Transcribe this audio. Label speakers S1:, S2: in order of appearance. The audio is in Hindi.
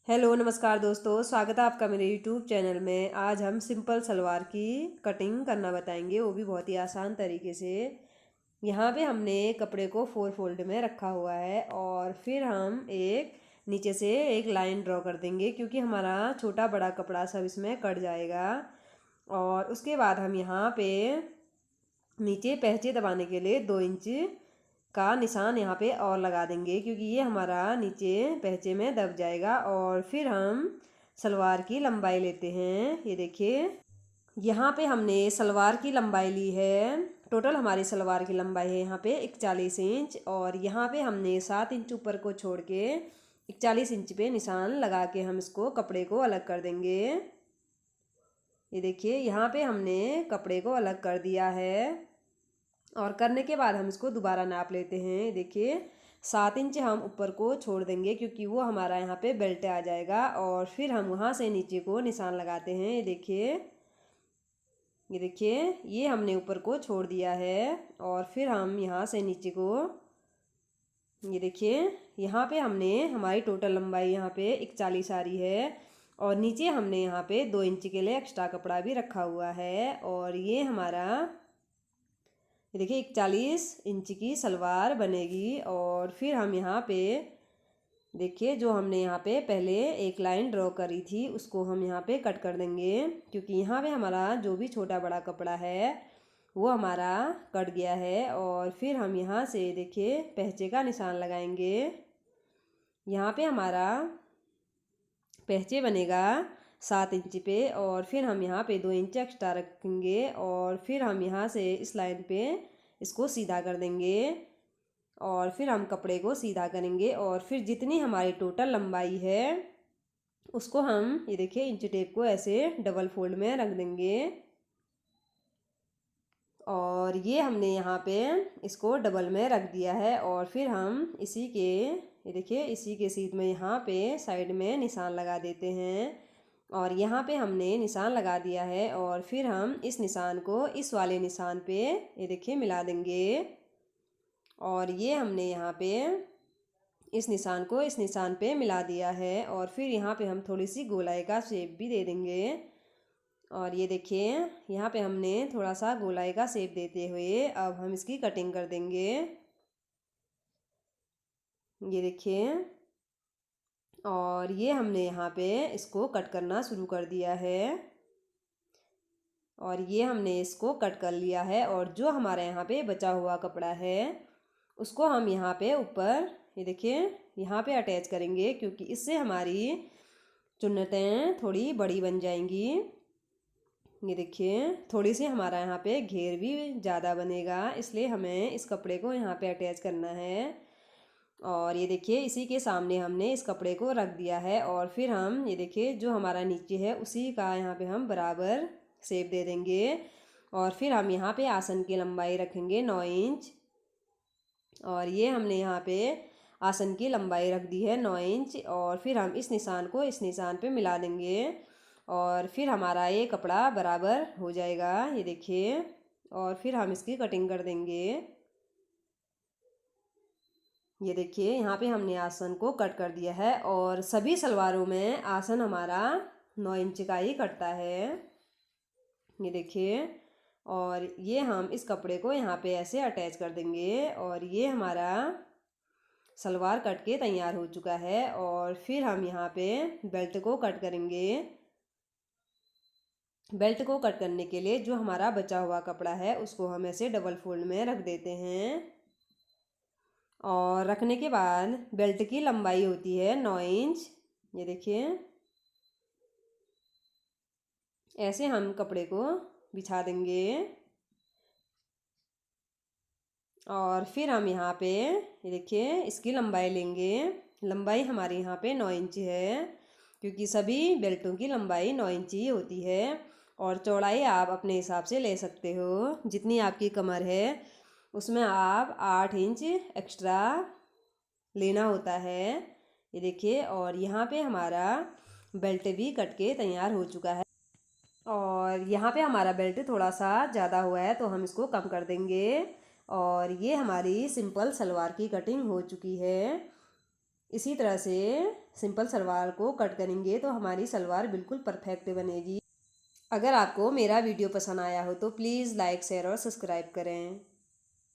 S1: हेलो नमस्कार दोस्तों, स्वागत है आपका मेरे यूट्यूब चैनल में। आज हम सिंपल सलवार की कटिंग करना बताएंगे, वो भी बहुत ही आसान तरीके से। यहाँ पे हमने कपड़े को 4 फोल्ड में रखा हुआ है और फिर हम एक नीचे से एक लाइन ड्रॉ कर देंगे, क्योंकि हमारा छोटा बड़ा कपड़ा सब इसमें कट जाएगा। और उसके बाद हम यहाँ पे नीचे पहचे दबाने के लिए 2 इंच का निशान यहाँ पे और लगा देंगे, क्योंकि ये हमारा नीचे पहचे में दब जाएगा। और फिर हम सलवार की लंबाई लेते हैं। ये देखिए, यहाँ पे हमने सलवार की लंबाई ली है। टोटल हमारी सलवार की लंबाई है यहाँ पे 41 इंच, और यहाँ पे हमने 7 इंच ऊपर को छोड़ के 41 इंच पे निशान लगा के हम इसको कपड़े को अलग कर देंगे। ये देखिए, यहाँ पे हमने कपड़े को अलग कर दिया है। और करने के बाद हम इसको दोबारा नाप लेते हैं। देखिए, 7 इंच हम ऊपर को छोड़ देंगे, क्योंकि वो हमारा यहाँ पे बेल्ट आ जाएगा। और फिर हम वहाँ से नीचे को निशान लगाते हैं। ये देखिए, ये हमने ऊपर को छोड़ दिया है। और फिर हम यहाँ से नीचे को, ये देखिए, यहाँ पे हमने हमारी टोटल लंबाई यहाँ पे 41 आ रही है। और नीचे हमने यहाँ पे 2 इंच के लिए एक्स्ट्रा कपड़ा भी रखा हुआ है। और ये हमारा, ये देखिए, 41 इंच की सलवार बनेगी। और फिर हम यहाँ पे देखिए, जो हमने यहाँ पे पहले एक लाइन ड्रॉ करी थी उसको हम यहाँ पे कट कर देंगे, क्योंकि यहाँ पे हमारा जो भी छोटा बड़ा कपड़ा है वो हमारा कट गया है। और फिर हम यहाँ से देखिए पहचे का निशान लगाएंगे। यहाँ पे हमारा पहचे बनेगा 7 इंच पे। और फिर हम यहाँ पे 2 इंच एक्स्ट्रा रखेंगे। और फिर हम यहाँ से इस लाइन पे इसको सीधा कर देंगे। और फिर हम कपड़े को सीधा करेंगे। और फिर जितनी हमारी टोटल लंबाई है उसको हम, ये देखिए, इंच टेप को ऐसे डबल फोल्ड में रख देंगे। और ये हमने यहाँ पे इसको डबल में रख दिया है। और फिर हम इसी के, ये देखिए, इसी के सीध में यहाँ पे साइड में निशान लगा देते हैं। और यहाँ पे हमने निशान लगा दिया है। और फिर हम इस निशान को इस वाले निशान पे, ये देखिए, मिला देंगे। और ये हमने यहाँ पे इस निशान को इस निशान पे मिला दिया है। और फिर यहाँ पे हम थोड़ी सी गोलाई का शेप भी दे देंगे। और ये देखिए, यहाँ पे हमने थोड़ा सा गोलाई का शेप देते हुए अब हम इसकी कटिंग कर देंगे। ये देखिए, और ये हमने यहाँ पे इसको कट करना शुरू कर दिया है। और ये हमने इसको कट कर लिया है। और जो हमारा यहाँ पे बचा हुआ कपड़ा है उसको हम यहाँ पे ऊपर, ये देखिए, यहाँ पे अटैच करेंगे, क्योंकि इससे हमारी चुन्नतें थोड़ी बड़ी बन जाएंगी। ये देखिए, थोड़ी सी हमारा यहाँ पे घेर भी ज़्यादा बनेगा, इसलिए हमें इस कपड़े को यहाँ पे अटैच करना है। और ये देखिए, इसी के सामने हमने इस कपड़े को रख दिया है। और फिर हम, ये देखिए, जो हमारा नीचे है उसी का यहाँ पे हम बराबर शेप दे देंगे। और फिर हम यहाँ पे आसन की लंबाई रखेंगे 9 इंच। और ये हमने यहाँ पे आसन की लंबाई रख दी है 9 इंच। और फिर हम इस निशान को इस निशान पे मिला देंगे। और फिर हमारा ये कपड़ा बराबर हो जाएगा। ये देखिए, और फिर हम इसकी कटिंग कर देंगे। ये देखिए, यहाँ पे हमने आसन को कट कर दिया है। और सभी सलवारों में आसन हमारा 9 इंच का ही कटता है। ये देखिए, और ये हम इस कपड़े को यहाँ पे ऐसे अटैच कर देंगे। और ये हमारा सलवार कट के तैयार हो चुका है। और फिर हम यहाँ पे बेल्ट को कट करेंगे। बेल्ट को कट करने के लिए जो हमारा बचा हुआ कपड़ा है उसको हम ऐसे डबल फोल्ड में रख देते हैं। और रखने के बाद बेल्ट की लंबाई होती है 9 इंच। ये देखिए, ऐसे हम कपड़े को बिछा देंगे। और फिर हम यहाँ पे, ये देखिए, इसकी लंबाई लेंगे। लंबाई हमारी यहाँ पे 9 इंच है, क्योंकि सभी बेल्टों की लंबाई 9 इंच ही होती है। और चौड़ाई आप अपने हिसाब से ले सकते हो, जितनी आपकी कमर है उसमें आप 8 इंच एक्स्ट्रा लेना होता है। ये देखिए, और यहाँ पे हमारा बेल्ट भी कट के तैयार हो चुका है। और यहाँ पे हमारा बेल्ट थोड़ा सा ज़्यादा हुआ है, तो हम इसको कम कर देंगे। और ये हमारी सिंपल सलवार की कटिंग हो चुकी है। इसी तरह से सिंपल सलवार को कट करेंगे तो हमारी सलवार बिल्कुल परफेक्ट बनेगी। अगर आपको मेरा वीडियो पसंद आया हो तो प्लीज़ लाइक शेयर और सब्सक्राइब करें।